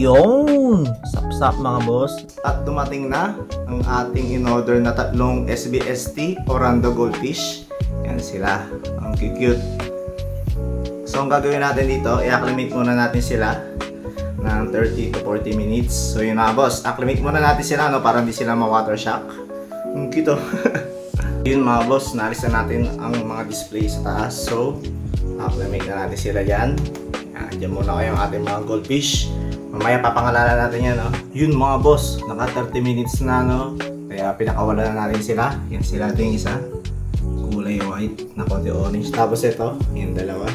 Yun! Sapsap mga boss. At dumating na ang ating in-order na tatlong SBST Orando Goldfish. Yan sila. Ang cute. So ang gagawin natin dito, i-acclimate muna natin sila ng 30 to 40 minutes. So yun mga boss, acclimate muna natin sila para hindi sila ma-water shock. Ang cute. Yun mga boss, naalis na natin ang mga display sa taas. So acclimate na natin sila dyan. Diyan muna kayo ang ating mga goldfish. Mamaya papangalanan natin yan, no? Yun mga boss, naka 30 minutes na, no? Kaya pinakawala na natin sila. Yan sila, ito yung isa. Kulay white na konti orange. Tapos ito, yung dalawa.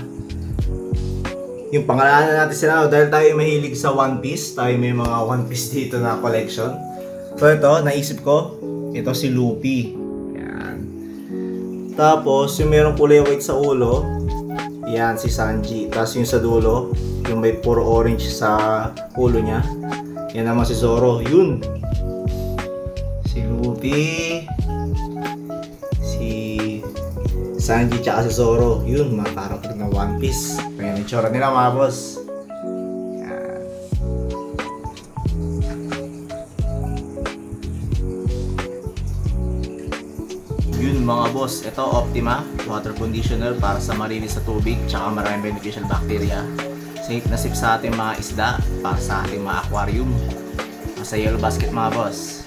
Yung pangalanan natin sila, no? Dahil tayo mahilig sa One Piece. Tayo may mga One Piece dito na collection. So ito, naisip ko, ito si Luffy. Yan. Tapos, yung merong kulay white sa ulo, yan si Sanji. Tapos yung sa dulo, yung may puro orange sa ulo niya, yan naman si Zoro. Yun, si Luffy, si Sanji tsaka si Zoro. Yun, mga karakter na One Piece. Kaya yung itsura nila mga boss. Yan. Yun mga boss, ito Optima water conditioner para sa malinis sa tubig tsaka maraming beneficial bacteria. Safe na safe sa ating mga isda, para sa ating mga aquarium. Sa Yellow Basket mga boss.